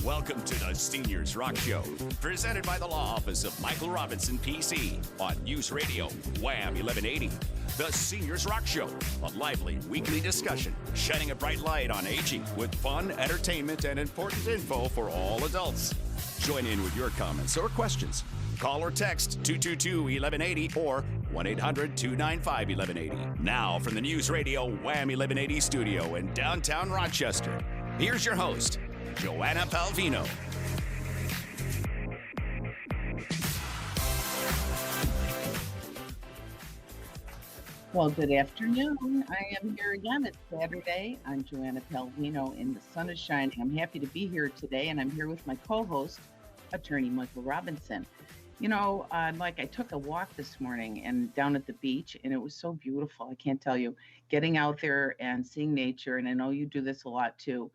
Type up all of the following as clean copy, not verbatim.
Welcome to the Seniors Rock Show, presented by the Law Office of Michael Robinson, PC, on News Radio, Wham 1180. The Seniors Rock Show, a lively weekly discussion shining a bright light on aging with fun, entertainment, and important info for all adults. Join in with your comments or questions. Call or text 222-1180 or 1-800-295-1180. Now from the News Radio Wham 1180 studio in downtown Rochester, here's your host, Joanna Palvino. Well, good afternoon. I am here again. It's Saturday. I'm Joanna Palvino, and the sun is shining. I'm happy to be here today, and I'm here with my co-host, attorney Michael Robinson. You know, Mike, I took a walk this morning and down at the beach, and it was so beautiful. I can't tell you, getting out there and seeing nature, and I know you do this a lot too.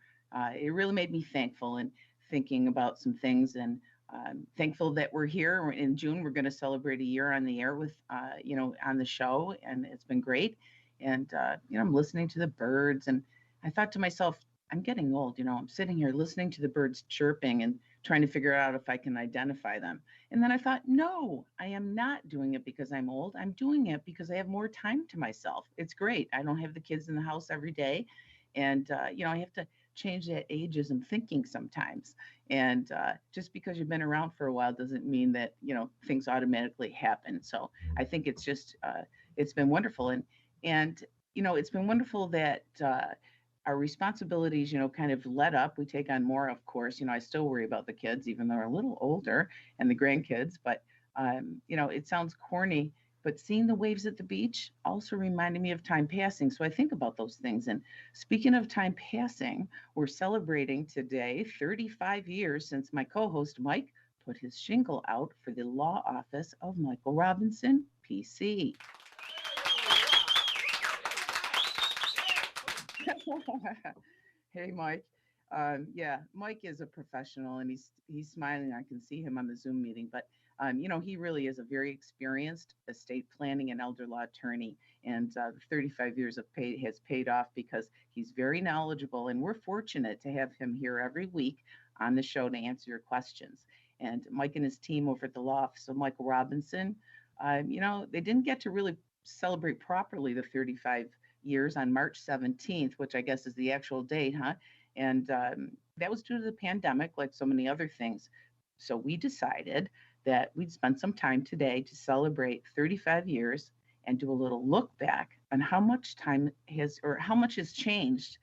It really made me thankful and thinking about some things, and thankful that we're here in June. We're going to celebrate a year on the air with, on the show, and it's been great. And, I'm listening to the birds, and I thought to myself, I'm getting old, I'm sitting here listening to the birds chirping and trying to figure out if I can identify them. And then I thought, no, I am not doing it because I'm old. I'm doing it because I have more time to myself. It's great. I don't have the kids in the house every day. And, I have to change that ageism thinking sometimes. And just because you've been around for a while doesn't mean that, things automatically happen. So I think it's just, it's been wonderful. And it's been wonderful that our responsibilities, kind of let up. We take on more, of course. I still worry about the kids, even though they're a little older, and the grandkids. But, it sounds corny, but seeing the waves at the beach also reminded me of time passing. So I think about those things. And speaking of time passing, we're celebrating today 35 years since my co-host Mike put his shingle out for the law office of Michael Robinson, PC. Hey, Mike. Mike is a professional, and he's smiling. I can see him on the Zoom meeting, but he really is a very experienced estate planning and elder law attorney, and the 35 years has paid off because he's very knowledgeable, and we're fortunate to have him here every week on the show to answer your questions. And Mike and his team over at the law office of Michael Robinson, they didn't get to really celebrate properly the 35 years on March 17th, which I guess is the actual date, huh? And that was due to the pandemic, like so many other things. So we decided that we'd spend some time today to celebrate 35 years and do a little look back on how much has changed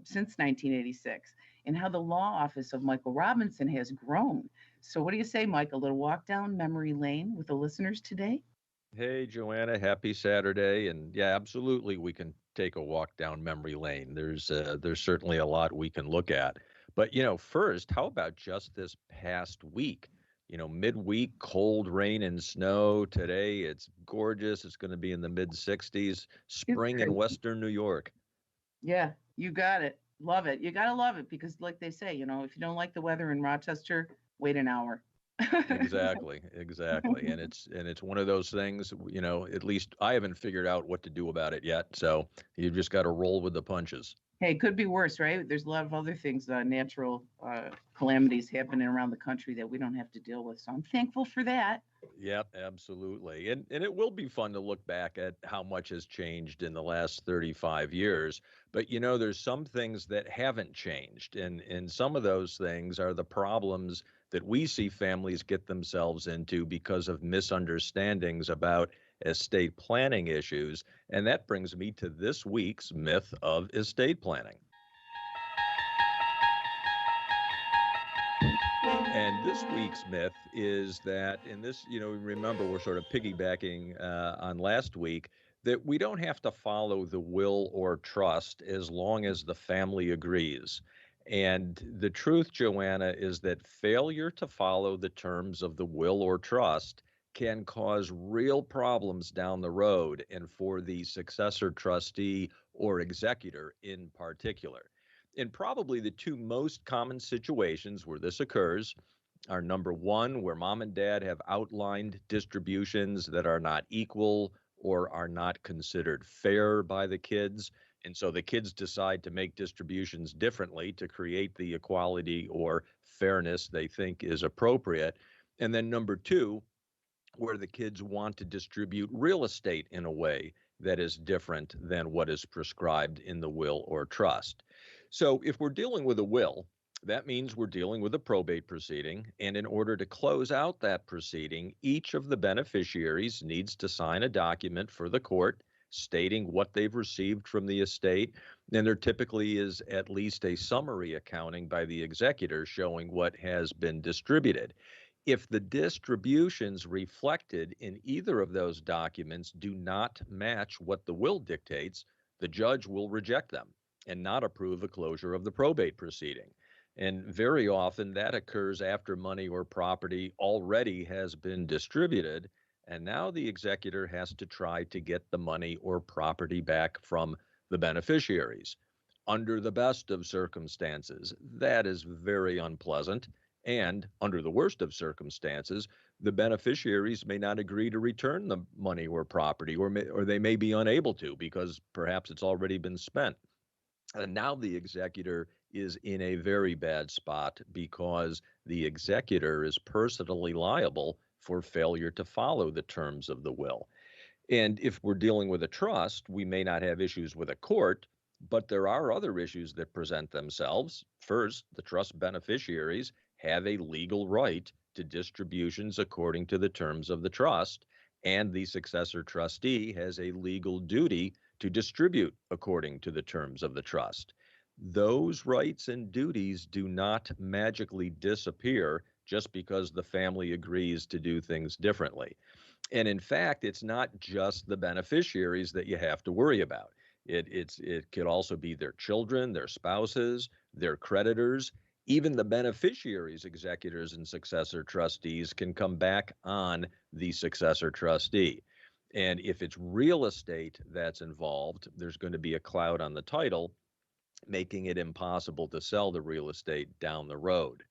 since 1986, and how the law office of Michael Robinson has grown. So what do you say, Mike? A little walk down memory lane with the listeners today? Hey, Joanna, happy Saturday. And yeah, absolutely, we can take a walk down memory lane. There's certainly a lot we can look at. But, first, how about just this past week? Midweek, cold rain and snow. Today, it's gorgeous. It's going to be in the mid 60s, spring in Western New York. Yeah, you got it. Love it. You got to love it because like they say, if you don't like the weather in Rochester, wait an hour. Exactly. And it's one of those things, at least I haven't figured out what to do about it yet. So you just got to roll with the punches. Hey, it could be worse, right? There's a lot of other things, natural calamities happening around the country that we don't have to deal with. So I'm thankful for that. Yep, absolutely. And it will be fun to look back at how much has changed in the last 35 years. But, there's some things that haven't changed. And some of those things are the problems that we see families get themselves into because of misunderstandings about estate planning issues. And that brings me to this week's myth of estate planning. And this week's myth is that, remember, we're sort of piggybacking on last week, that we don't have to follow the will or trust as long as the family agrees. And the truth, Joanna, is that failure to follow the terms of the will or trust can cause real problems down the road, and for the successor trustee or executor in particular. And probably the two most common situations where this occurs are, number one, where mom and dad have outlined distributions that are not equal or are not considered fair by the kids. And so the kids decide to make distributions differently to create the equality or fairness they think is appropriate. And then number two, where the kids want to distribute real estate in a way that is different than what is prescribed in the will or trust. So if we're dealing with a will, that means we're dealing with a probate proceeding. And in order to close out that proceeding, each of the beneficiaries needs to sign a document for the court stating what they've received from the estate. And there typically is at least a summary accounting by the executor showing what has been distributed. If the distributions reflected in either of those documents do not match what the will dictates, the judge will reject them and not approve the closure of the probate proceeding. And very often that occurs after money or property already has been distributed. And now the executor has to try to get the money or property back from the beneficiaries. Under the best of circumstances, that is very unpleasant. And under the worst of circumstances, the beneficiaries may not agree to return the money or property, or they may be unable to because perhaps it's already been spent. And now the executor is in a very bad spot because the executor is personally liable for failure to follow the terms of the will. And if we're dealing with a trust, we may not have issues with a court, but there are other issues that present themselves. First, the trust beneficiaries have a legal right to distributions according to the terms of the trust, and the successor trustee has a legal duty to distribute according to the terms of the trust. Those rights and duties do not magically disappear just because the family agrees to do things differently. And in fact, it's not just the beneficiaries that you have to worry about. It could also be their children, their spouses, their creditors. Even the beneficiaries, executors, and successor trustees can come back on the successor trustee. And if it's real estate that's involved, there's going to be a cloud on the title, making it impossible to sell the real estate down the road.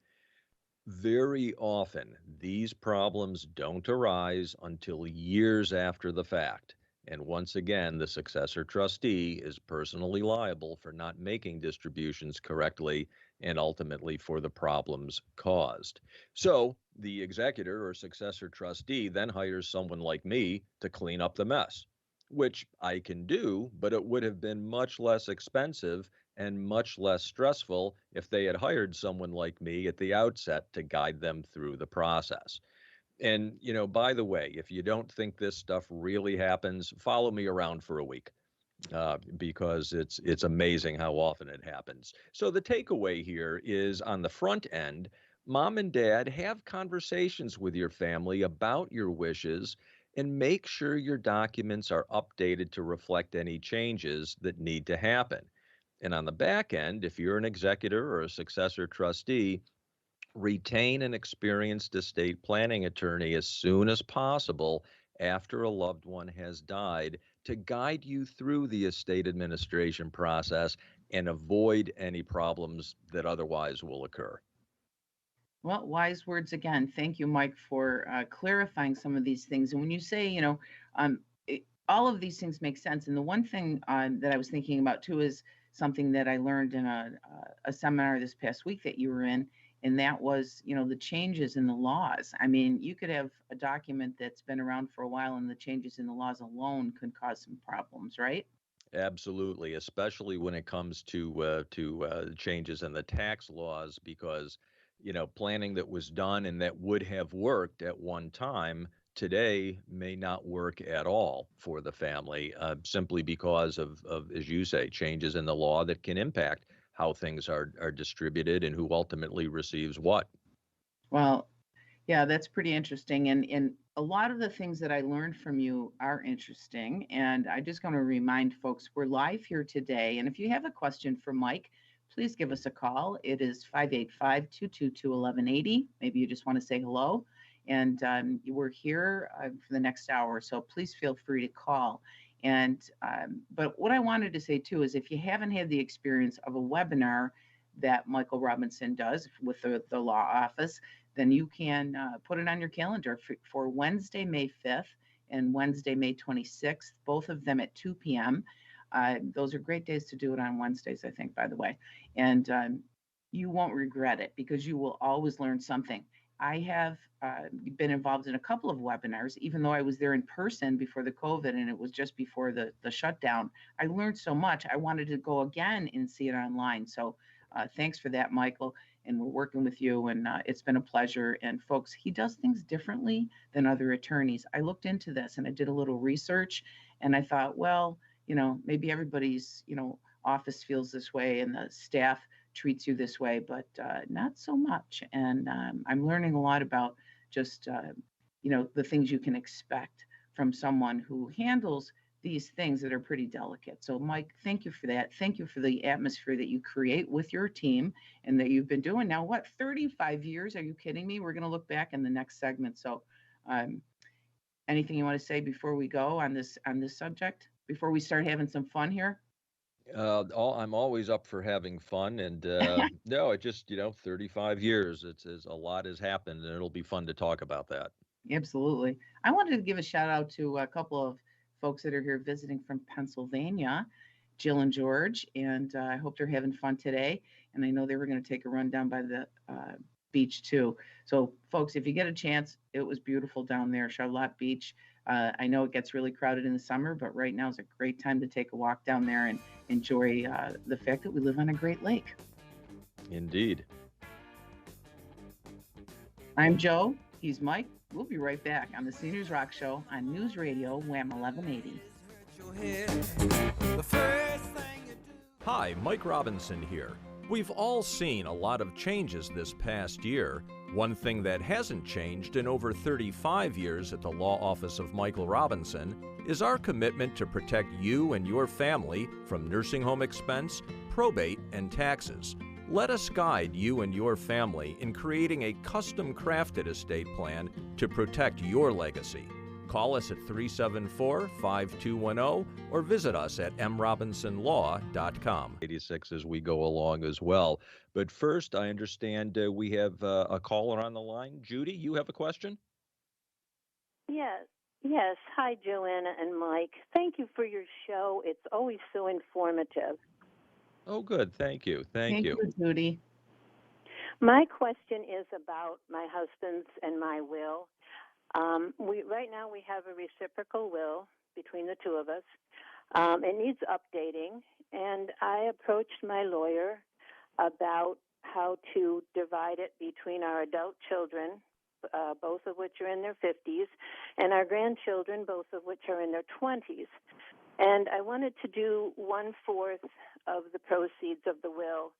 Very often, these problems don't arise until years after the fact. And once again, the successor trustee is personally liable for not making distributions correctly and ultimately for the problems caused. So the executor or successor trustee then hires someone like me to clean up the mess, which I can do, but it would have been much less expensive and much less stressful if they had hired someone like me at the outset to guide them through the process. And, by the way, if you don't think this stuff really happens, follow me around for a week. Because it's amazing how often it happens. So the takeaway here is on the front end, mom and dad, have conversations with your family about your wishes and make sure your documents are updated to reflect any changes that need to happen. And on the back end, if you're an executor or a successor trustee, retain an experienced estate planning attorney as soon as possible after a loved one has died to guide you through the estate administration process and avoid any problems that otherwise will occur. Well, wise words again. Thank you, Mike, for clarifying some of these things. And when you say, all of these things make sense. And the one thing that I was thinking about too is something that I learned in a seminar this past week that you were in, and that was, the changes in the laws. I mean, you could have a document that's been around for a while, and the changes in the laws alone could cause some problems, right? Absolutely, especially when it comes to changes in the tax laws, because planning that was done and that would have worked at one time today may not work at all for the family, simply because of, as you say, changes in the law that can impact how things are distributed and who ultimately receives what. Well, yeah, that's pretty interesting. And a lot of the things that I learned from you are interesting. And I just want to remind folks we're live here today. And if you have a question for Mike, please give us a call. It is 585-222-1180. Maybe you just want to say hello. And we're here for the next hour. So please feel free to call. And but what I wanted to say too is if you haven't had the experience of a webinar that Michael Robinson does with the law office, then you can put it on your calendar for Wednesday, May 5th. and Wednesday, May 26th, both of them at 2 p.m. Those are great days to do it on Wednesdays, I think, by the way. And you won't regret it because you will always learn something. I have been involved in a couple of webinars, even though I was there in person before the COVID and it was just before the shutdown. I learned so much. I wanted to go again and see it online. So thanks for that, Michael. And we're working with you, and it's been a pleasure. And folks, he does things differently than other attorneys. I looked into this and I did a little research, and I thought, well, maybe everybody's, office feels this way and the staff treats you this way, but not so much. And I'm learning a lot about just, the things you can expect from someone who handles these things that are pretty delicate. So, Mike, thank you for that. Thank you for the atmosphere that you create with your team and that you've been doing now, 35 years? Are you kidding me? We're going to look back in the next segment. So, anything you want to say before we go on this subject, before we start having some fun here? I'm always up for having fun, and no, it just 35 years. It's a lot has happened, and it'll be fun to talk about that. Absolutely. I wanted to give a shout out to a couple of folks that are here visiting from Pennsylvania, Jill and George, and I hope they're having fun today. And I know they were going to take a run down by the beach too. So, folks, if you get a chance, it was beautiful down there, Charlotte Beach. I know it gets really crowded in the summer, but right now is a great time to take a walk down there and enjoy the fact that we live on a great lake. Indeed. I'm Joe. He's Mike. We'll be right back on the Seniors Rock Show on News Radio WHAM 1180. Hi, Mike Robinson here. We've all seen a lot of changes this past year. One thing that hasn't changed in over 35 years at the law office of Michael Robinson is our commitment to protect you and your family from nursing home expense, probate, and taxes. Let us guide you and your family in creating a custom-crafted estate plan to protect your legacy. Call us at 374-5210 or visit us at mrobinsonlaw.com. 86 as we go along as well. But first, I understand we have a caller on the line. Judy, you have a question? Yes. Hi, Joanna and Mike. Thank you for your show. It's always so informative. Oh, good. Thank you. Thank you. Judy. My question is about my husband's and my will. Right now we have a reciprocal will between the two of us. It needs updating, and I approached my lawyer about how to divide it between our adult children, both of which are in their 50s, and our grandchildren, both of which are in their 20s. And I wanted to do 1/4 of the proceeds of the will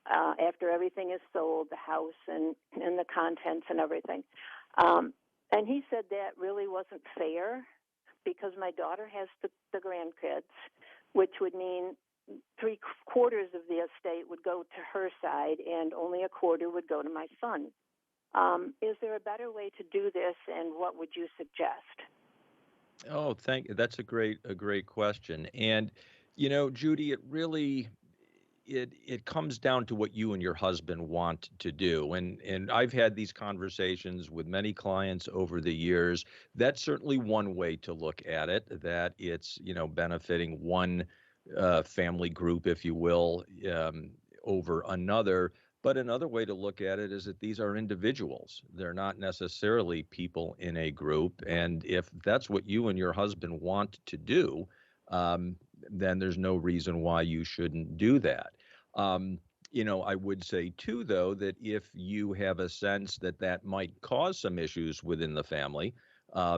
after everything is sold, the house and the contents and everything. And he said that really wasn't fair because my daughter has the grandkids, which would mean 3/4 of the estate would go to her side and only 1/4 would go to my son. Is there a better way to do this, and what would you suggest? Oh, that's a great question. And Judy, it comes down to what you and your husband want to do. And I've had these conversations with many clients over the years. That's certainly one way to look at it, that it's, benefiting one family group, if you will, over another. But another way to look at it is that these are individuals. They're not necessarily people in a group. And if that's what you and your husband want to do, then there's no reason why you shouldn't do that. I would say too, though, that if you have a sense that that might cause some issues within the family,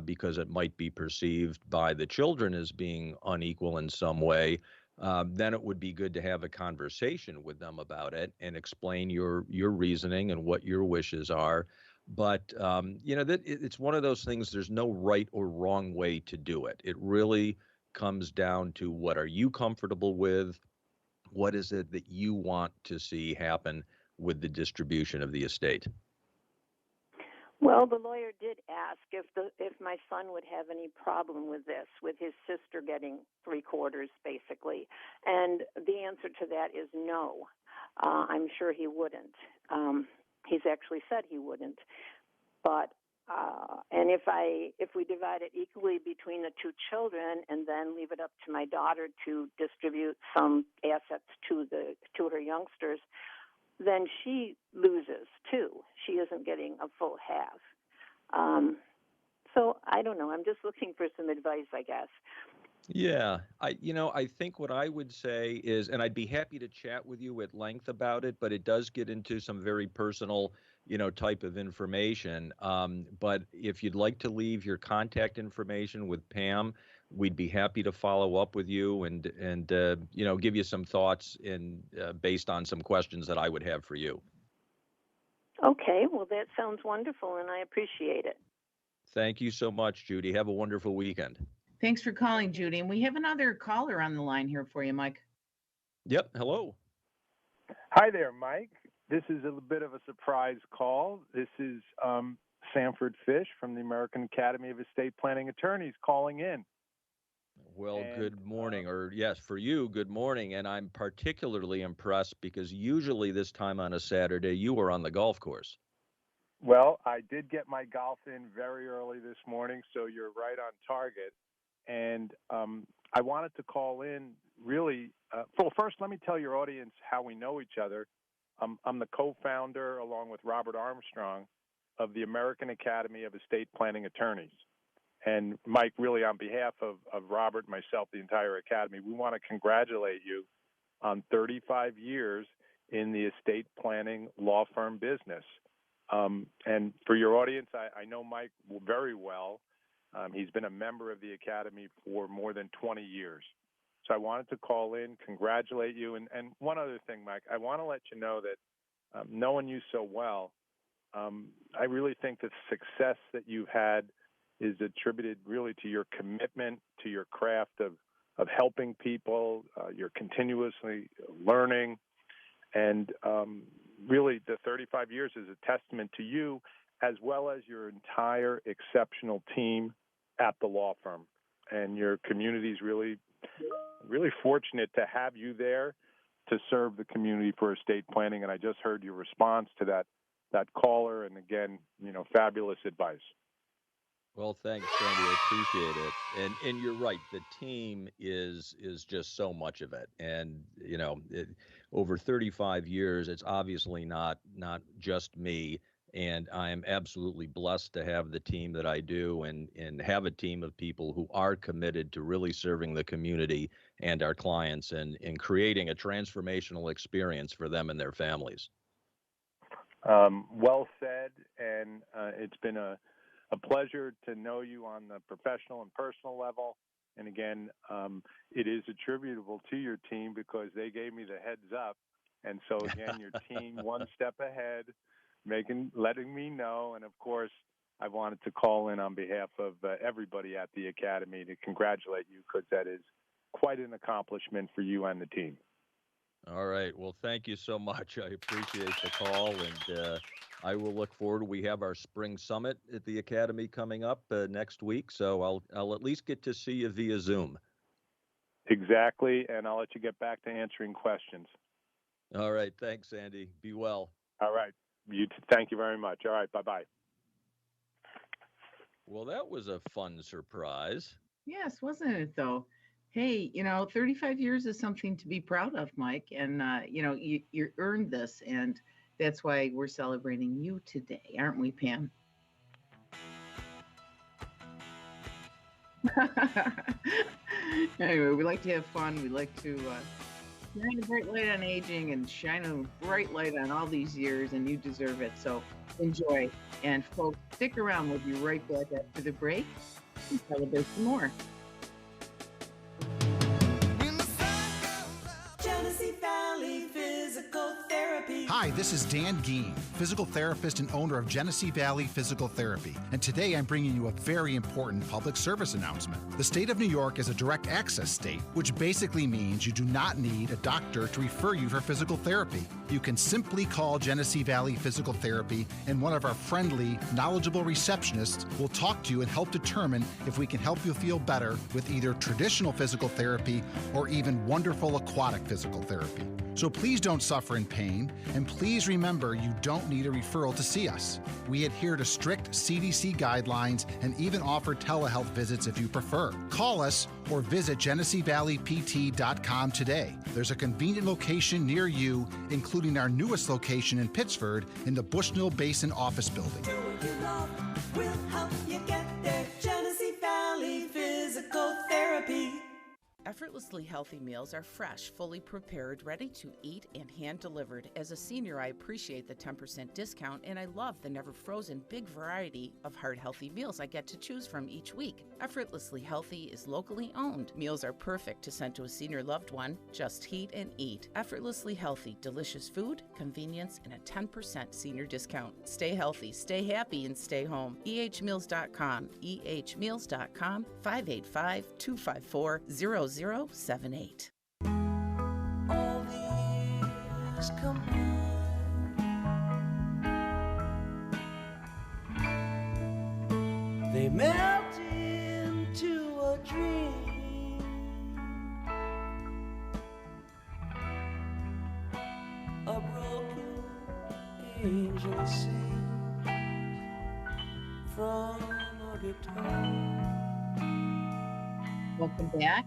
because it might be perceived by the children as being unequal in some way, then it would be good to have a conversation with them about it and explain your reasoning and what your wishes are. But that it's one of those things. There's no right or wrong way to do it. It really comes down to what are you comfortable with? What is it that you want to see happen with the distribution of the estate? Well, the lawyer did ask if my son would have any problem with this, with his sister getting 3/4, basically. And the answer to that is no. I'm sure he wouldn't. He's actually said he wouldn't. But And if we divide it equally between the two children and then leave it up to my daughter to distribute some assets to her youngsters, then she loses too. She isn't getting a full half. So I don't know. I'm just looking for some advice, I guess. Yeah, I think what I would say is, and I'd be happy to chat with you at length about it, but it does get into some very personal, type of information. But if you'd like to leave your contact information with Pam, we'd be happy to follow up with you and give you some thoughts based on some questions that I would have for you. Okay, well, that sounds wonderful, and I appreciate it. Thank you so much, Judy. Have a wonderful weekend. Thanks for calling, Judy. And we have another caller on the line here for you, Mike. Yep. Hello. Hi there, Mike. This is a bit of a surprise call. This is Sanford Fish from the American Academy of Estate Planning Attorneys calling in. Well, good morning, or yes, for you, good morning. And I'm particularly impressed because usually this time on a Saturday, you are on the golf course. Well, I did get my golf in very early this morning, so you're right on target. And I wanted to call in really, well, first let me tell your audience how we know each other. I'm the co-founder, along with Robert Armstrong, of the American Academy of Estate Planning Attorneys. And Mike, really on behalf of Robert, myself, the entire Academy, we want to congratulate you on 35 years in the estate planning law firm business. And for your audience, I know Mike very well. He's been a member of the Academy for more than 20 years. So I wanted to call in, congratulate you. And one other thing, Mike, I want to let you know that knowing you so well, I really think the success that you've had is attributed really to your commitment, to your craft of helping people, you're continuously learning. And really the 35 years is a testament to you as well as your entire exceptional team at the law firm. And your community is really, really fortunate to have you there to serve the community for estate planning. And I just heard your response to that caller. And again, fabulous advice. Well, thanks, Sandy. I appreciate it. And you're right. The team is just so much of it. And, over 35 years, it's obviously not just me. And I am absolutely blessed to have the team that I do and have a team of people who are committed to really serving the community and our clients and creating a transformational experience for them and their families. Well said. And it's been a pleasure to know you on the professional and personal level. And again, it is attributable to your team because they gave me the heads up. And so again, your team one step ahead, letting me know. And of course, I wanted to call in on behalf of everybody at the Academy to congratulate you because that is quite an accomplishment for you and the team. All right. Well, thank you so much. I appreciate the call, and I will look forward. We have our spring summit at the Academy coming up next week, so I'll at least get to see you via Zoom. Exactly, and I'll let you get back to answering questions. All right. Thanks, Andy. Be well. All right. Thank you very much. All right. Bye-bye. Well, that was a fun surprise. Yes, wasn't it, though? Hey, 35 years is something to be proud of, Mike. And, you earned this. And that's why we're celebrating you today, aren't we, Pam? Anyway, we like to have fun. We like to shine a bright light on aging and shine a bright light on all these years, and you deserve it. So enjoy. And folks, stick around. We'll be right back after the break and celebrate some more. Hi, this is Dan Geen, physical therapist and owner of Genesee Valley Physical Therapy. And today I'm bringing you a very important public service announcement. The state of New York is a direct access state, which basically means you do not need a doctor to refer you for physical therapy. You can simply call Genesee Valley Physical Therapy, and one of our friendly, knowledgeable receptionists will talk to you and help determine if we can help you feel better with either traditional physical therapy or even wonderful aquatic physical therapy. So please don't suffer in pain, and And please remember, you don't need a referral to see us. We adhere to strict CDC guidelines and even offer telehealth visits if you prefer. Call us or visit GeneseeValleyPT.com today. There's a convenient location near you, including our newest location in Pittsford in the Bushnell Basin office building. We'll help you get there. Genesee Valley Physical Therapy. Effortlessly healthy meals are fresh, fully prepared, ready to eat, and hand-delivered. As a senior, I appreciate the 10% discount, and I love the never-frozen big variety of heart healthy meals I get to choose from each week. Effortlessly Healthy is locally owned. Meals are perfect to send to a senior loved one. Just heat and eat. Effortlessly Healthy, delicious food, convenience, and a 10% senior discount. Stay healthy, stay happy, and stay home. ehmeals.com, ehmeals.com, 585-254-0078. All these combine, they melt into a dream. A broken angel sings from a guitar. Welcome back.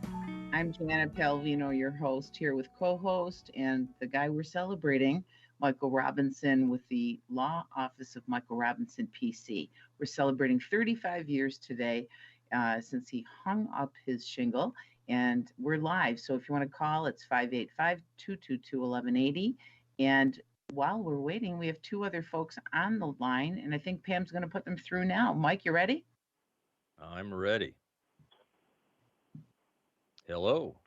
I'm Joanna Palvino, your host, here with co-host and the guy we're celebrating, Michael Robinson with the Law Office of Michael Robinson, PC. We're celebrating 35 years today since he hung up his shingle, and we're live. So if you want to call, it's 585-222-1180. And while we're waiting, we have two other folks on the line, and I think Pam's going to put them through now. Mike, you ready? I'm ready. Hello.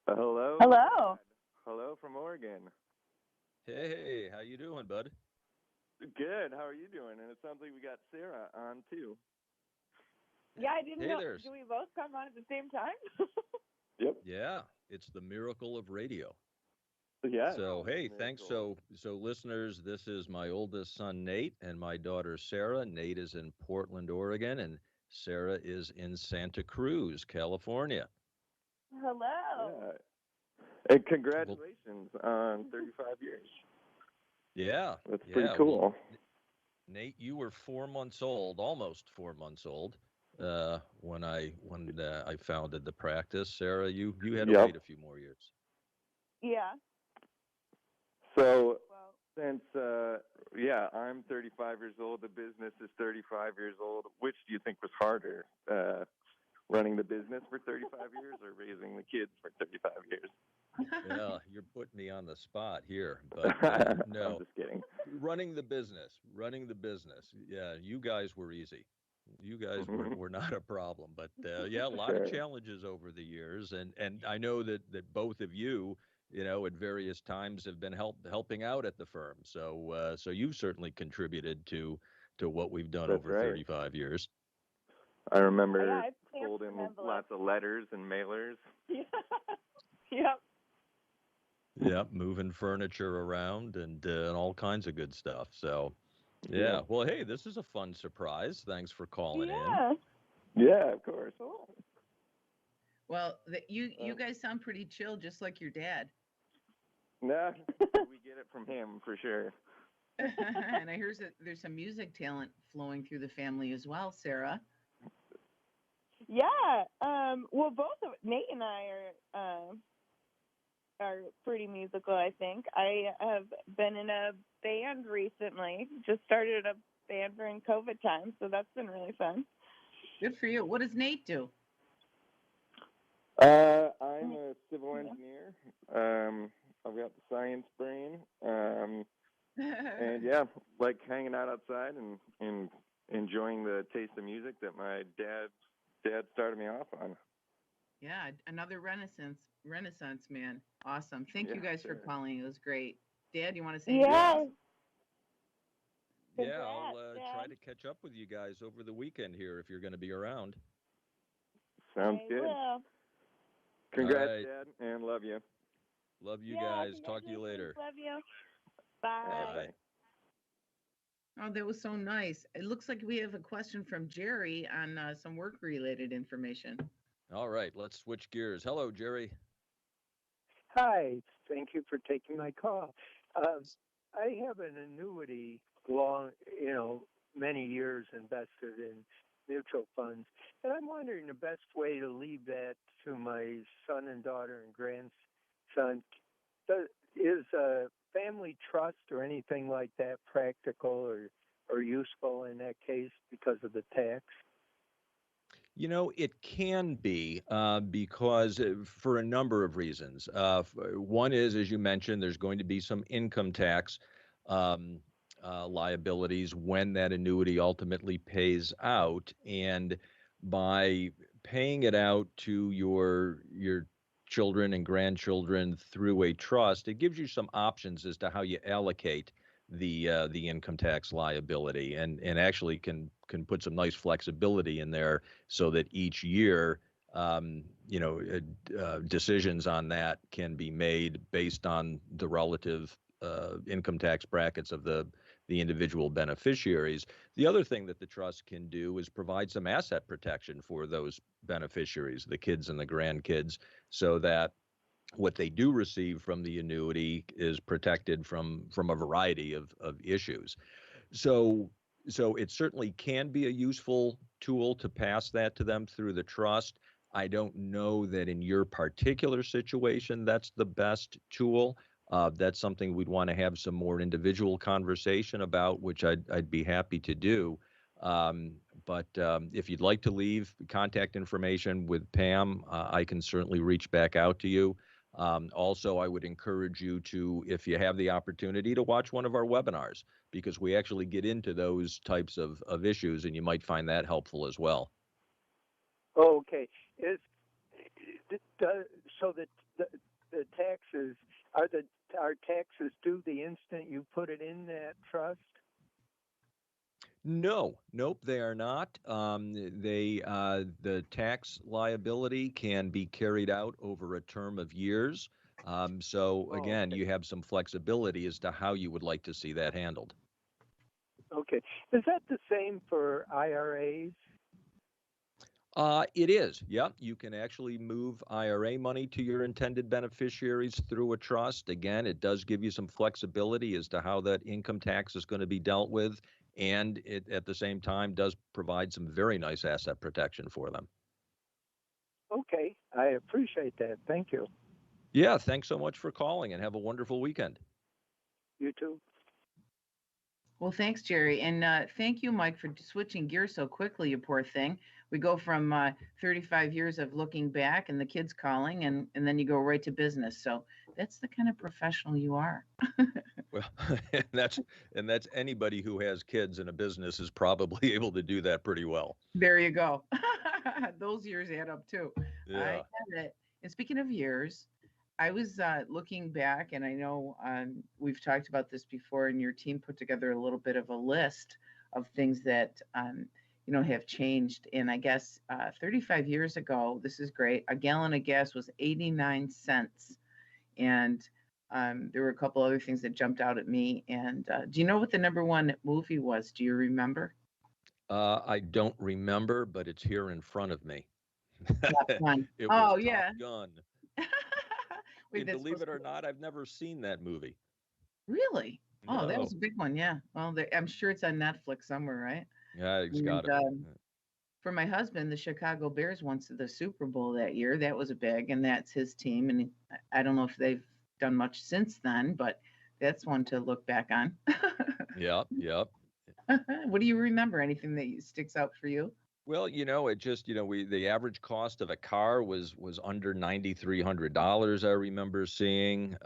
Hello. Hello. Hello from Oregon. Hey, how you doing, bud? Good. How are you doing? And it sounds like we got Sarah on too. Yeah, I didn't Hey know. there. Do we both come on at the same time? Yep. Yeah, it's the miracle of radio. Yeah. So, hey, thanks. So listeners, this is my oldest son, Nate, and my daughter, Sarah. Nate is in Portland, Oregon, and Sarah is in Santa Cruz, California. Hello. Yeah. And congratulations on 35 years. Yeah. That's pretty cool. Well, Nate, you were 4 months old, almost 4 months old, when I founded the practice. Sarah, you had to wait a few more years. Yeah. So Well, since I'm 35 years old, the business is 35 years old. Which do you think was harder, running the business for 35 years or raising the kids for 35 years? Yeah, you're putting me on the spot here, but no. I'm just kidding. Running the business. Yeah, you guys were easy. You guys were not a problem, but a lot of challenges over the years, and I know that both of you, at various times have been helping out at the firm. So you've certainly contributed to what we've done over 35 years. I remember I holding lots of letters and mailers. Yep. Yep, moving furniture around and all kinds of good stuff. So, yeah. Well, hey, this is a fun surprise. Thanks for calling in. Yeah, of course. Cool. Well, you guys sound pretty chill, just like your dad. Nah, we get it from him for sure. And I heard that there's some music talent flowing through the family as well, Sarah. Yeah. Well, both of Nate and I are pretty musical, I think. I have been in a band recently. Just started a band during COVID time, so that's been really fun. Good for you. What does Nate do? I'm a civil engineer. I've got the science brain. And like hanging out outside and enjoying the taste of music that my dad started me off on. Yeah, another Renaissance man. Awesome. Thank you guys for calling. It was great. Dad, you want to say anything else? Yeah, I'll try to catch up with you guys over the weekend here if you're going to be around. Sounds good. Will. Congrats, right. Dad, and love you. Love you guys. Talk to you later. Love you. Bye. Bye. Oh, that was so nice. It looks like we have a question from Jerry on some work-related information. All right, let's switch gears. Hello, Jerry. Hi, thank you for taking my call. I have an annuity long, many years invested in mutual funds, and I'm wondering the best way to leave that to my son and daughter and grandson. Is a family trust or anything like that practical or useful in that case because of the tax? It can be because for a number of reasons. One is, as you mentioned, there's going to be some income tax um, liabilities when that annuity ultimately pays out, and by paying it out to your children and grandchildren through a trust, it gives you some options as to how you allocate the income tax liability, and actually can put some nice flexibility in there so that each year, decisions on that can be made based on the relative income tax brackets of the individual beneficiaries. The other thing that the trust can do is provide some asset protection for those beneficiaries, the kids and the grandkids, so that what they do receive from the annuity is protected from a variety of issues. So it certainly can be a useful tool to pass that to them through the trust. I don't know that in your particular situation that's the best tool. That's something we'd want to have some more individual conversation about, which I'd be happy to do. But if you'd like to leave contact information with Pam, I can certainly reach back out to you. Also, I would encourage you to, if you have the opportunity, to watch one of our webinars, because we actually get into those types of issues, and you might find that helpful as well. Oh, okay. So the taxes are taxes due the instant you put it in that trust? No, nope, they are not. The tax liability can be carried out over a term of years. So again, Okay. you have some flexibility as to how you would like to see that handled. Okay. Is that the same for IRAs? It is. Yeah, you can actually move IRA money to your intended beneficiaries through a trust. Again, it does give you some flexibility as to how that income tax is going to be dealt with, and it at the same time does provide some very nice asset protection for them. Okay. I appreciate that. Thank you. Yeah, thanks so much for calling, and have a wonderful weekend. You too. Well, thanks, Jerry. And thank you, Mike, for switching gears so quickly, you poor thing. We go from 35 years of looking back and the kids calling, and then you go right to business. So that's the kind of professional you are. Well, and that's anybody who has kids in a business is probably able to do that pretty well. There you go. Those years add up too. I Yeah. get it. And speaking of years, I was looking back, and I know we've talked about this before, and your team put together a little bit of a list of things that have changed. And I guess 35 years ago, this is great. A gallon of gas was 89 cents, and there were a couple other things that jumped out at me. And do you know what the number one movie was? Do you remember? I don't remember, but it's here in front of me. Top Gun. It Oh was yeah. Top Gun. Wait, And that's believe supposed it or to- not, I've never seen that movie. Really? Oh, that No. was a big one. Yeah. Well, I'm sure it's on Netflix somewhere, right? Yeah, it's And got to be. for my husband, the Chicago Bears went to the Super Bowl that year. That was a big, and that's his team. And I don't know if they've done much since then, but that's one to look back on. Yep, yep. What do you remember? Anything that sticks out for you? Well, it just, the average cost of a car was under $9,300. I remember seeing.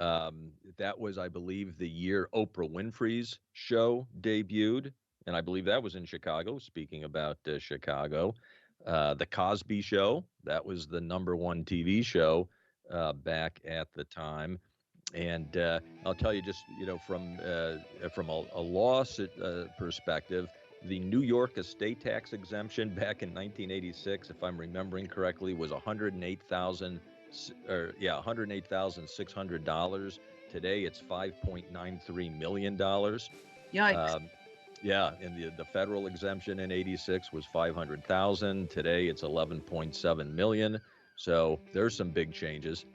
That was, I believe, the year Oprah Winfrey's show debuted, and I believe that was in Chicago. Speaking about Chicago, the Cosby Show, that was the number one TV show back at the time. And I'll tell you, just from a law perspective, the New York estate tax exemption back in 1986, if I'm remembering correctly, was $108,600. Today it's $5.93 million. Yikes. Yeah, and the federal exemption in '86 was 500,000. Today it's 11.7 million. So there's some big changes.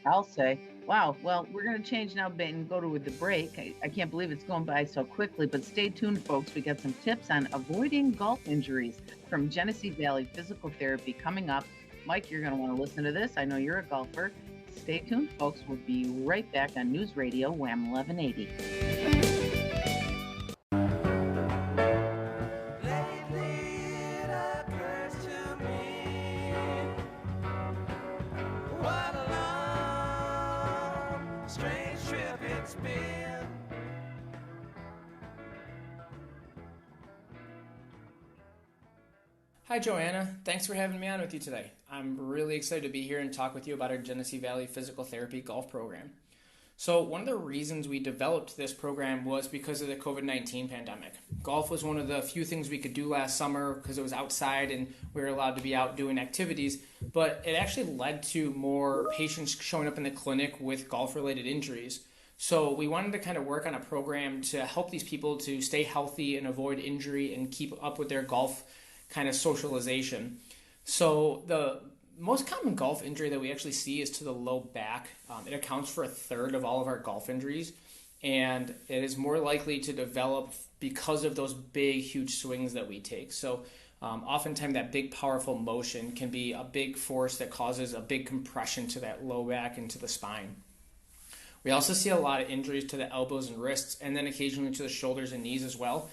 I'll say. Wow. Well, we're going to change now and go to the break. I can't believe it's going by so quickly, but stay tuned, folks. We got some tips on avoiding golf injuries from Genesee Valley Physical Therapy coming up. Mike, you're going to want to listen to this. I know you're a golfer. Stay tuned, folks. We'll be right back on News Radio Wham 1180. Hi, Joanna. Thanks for having me on with you today. I'm really excited to be here and talk with you about our Genesee Valley Physical Therapy Golf Program. So one of the reasons we developed this program was because of the COVID-19 pandemic. Golf was one of the few things we could do last summer because it was outside and we were allowed to be out doing activities, but it actually led to more patients showing up in the clinic with golf-related injuries. So we wanted to kind of work on a program to help these people to stay healthy and avoid injury and keep up with their golf kind of socialization. So the most common golf injury that we actually see is to the low back. It accounts for a third of all of our golf injuries, and it is more likely to develop because of those big, huge swings that we take. So oftentimes that big, powerful motion can be a big force that causes a big compression to that low back and to the spine. We also see a lot of injuries to the elbows and wrists, and then occasionally to the shoulders and knees as well.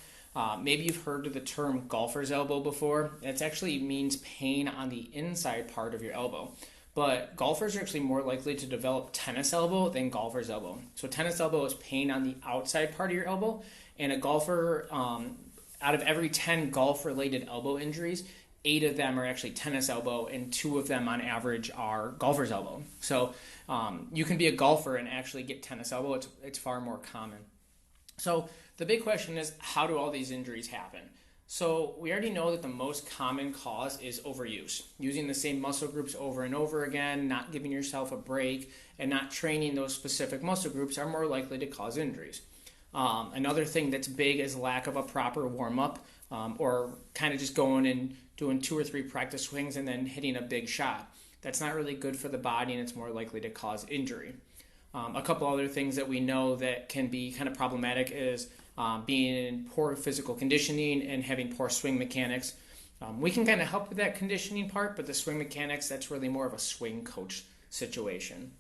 Maybe you've heard of the term golfer's elbow before. It actually means pain on the inside part of your elbow. But golfers are actually more likely to develop tennis elbow than golfer's elbow. So tennis elbow is pain on the outside part of your elbow. And a golfer, out of every 10 golf-related elbow injuries, 8 of them are actually tennis elbow, and 2 of them on average are golfer's elbow. So you can be a golfer and actually get tennis elbow. It's far more common. So the big question is, how do all these injuries happen? So we already know that the most common cause is overuse, using the same muscle groups over and over again, not giving yourself a break, and not training those specific muscle groups are more likely to cause injuries. Another thing that's big is lack of a proper warm-up, or kind of just going and doing 2 or 3 practice swings and then hitting a big shot. That's not really good for the body, and it's more likely to cause injury. A couple other things that we know that can be kind of problematic is being in poor physical conditioning and having poor swing mechanics. We can kind of help with that conditioning part, but the swing mechanics, that's really more of a swing coach situation.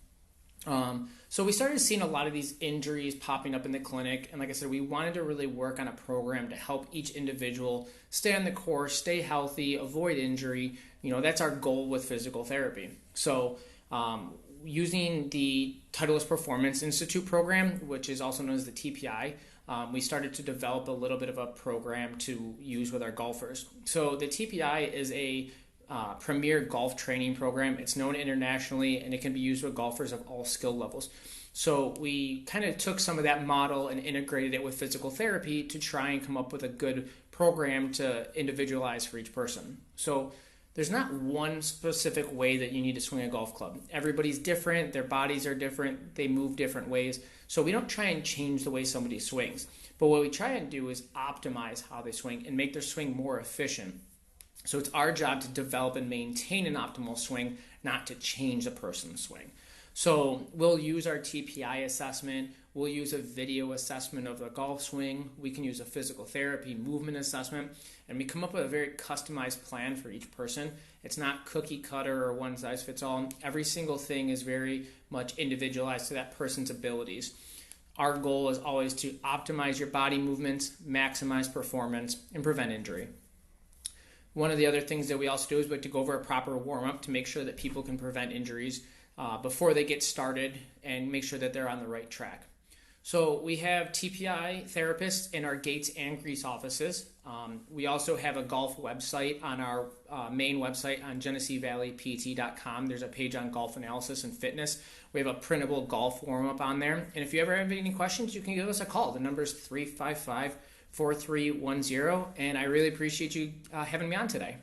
So we started seeing a lot of these injuries popping up in the clinic. And like I said, we wanted to really work on a program to help each individual stay on the course, stay healthy, avoid injury. You know, that's our goal with physical therapy. So using the Titleist Performance Institute program, which is also known as the TPI, we started to develop a little bit of a program to use with our golfers. So the TPI is a premier golf training program. It's known internationally, and it can be used with golfers of all skill levels. So we kind of took some of that model and integrated it with physical therapy to try and come up with a good program to individualize for each person. So there's not one specific way that you need to swing a golf club. Everybody's different, their bodies are different, they move different ways. So we don't try and change the way somebody swings. But what we try and do is optimize how they swing and make their swing more efficient. So it's our job to develop and maintain an optimal swing, not to change a person's swing. So we'll use our TPI assessment, we'll use a video assessment of the golf swing, we can use a physical therapy movement assessment, and we come up with a very customized plan for each person. It's not cookie cutter or one size fits all. Every single thing is very much individualized to that person's abilities. Our goal is always to optimize your body movements, maximize performance, and prevent injury. One of the other things that we also do is we like to go over a proper warm-up to make sure that people can prevent injuries before they get started and make sure that they're on the right track. So we have TPI therapists in our Gates and Greece offices. We also have a golf website on our main website on GeneseeValleyPT.com. There's a page on golf analysis and fitness. We have a printable golf warm-up on there. And if you ever have any questions, you can give us a call. The number is 355-4310. And I really appreciate you having me on today.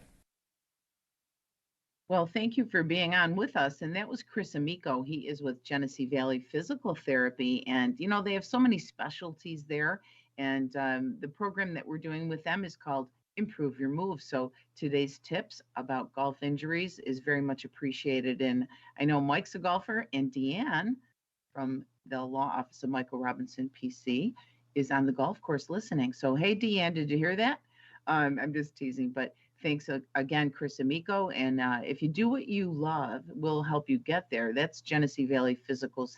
Well, thank you for being on with us. And that was Chris Amico. He is with Genesee Valley Physical Therapy. And, you know, they have so many specialties there. And the program that we're doing with them is called improve your move. So today's tips about golf injuries is very much appreciated. And I know Mike's a golfer, and Deanne from the law office of Michael Robinson PC is on the golf course listening. So hey, Deanne, did you hear that? I'm just teasing, but thanks again, Chris Amico. And if you do what you love, we'll help you get there. That's Genesee Valley Physical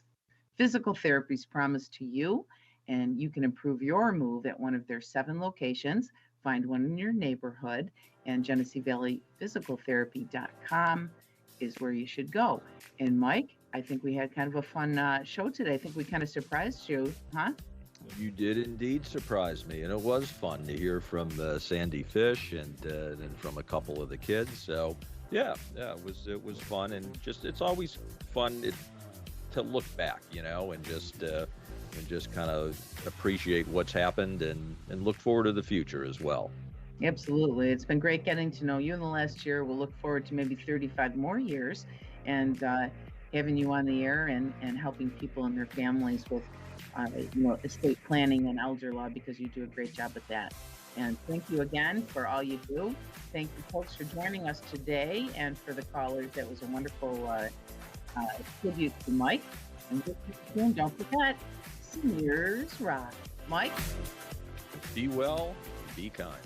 Therapy's promise to you. And you can improve your move at one of their 7 locations. Find one in your neighborhood, and GeneseeValleyPhysicalTherapy.com is where you should go. And Mike, I think we had kind of a fun show today. I think we kind of surprised you, huh? You did indeed surprise me, and it was fun to hear from Sandy Fish and from a couple of the kids. So yeah, it was fun, and it's always fun to look back, and just kind of appreciate what's happened and look forward to the future as well. Absolutely. It's been great getting to know you in the last year. We'll look forward to maybe 35 more years and having you on the air and helping people and their families with estate planning and elder law, because you do a great job with that. And thank you again for all you do. Thank you folks for joining us today, and for the callers. That was a wonderful tribute to Mike. And don't forget, Seniors Rock. Mike? Be well, be kind.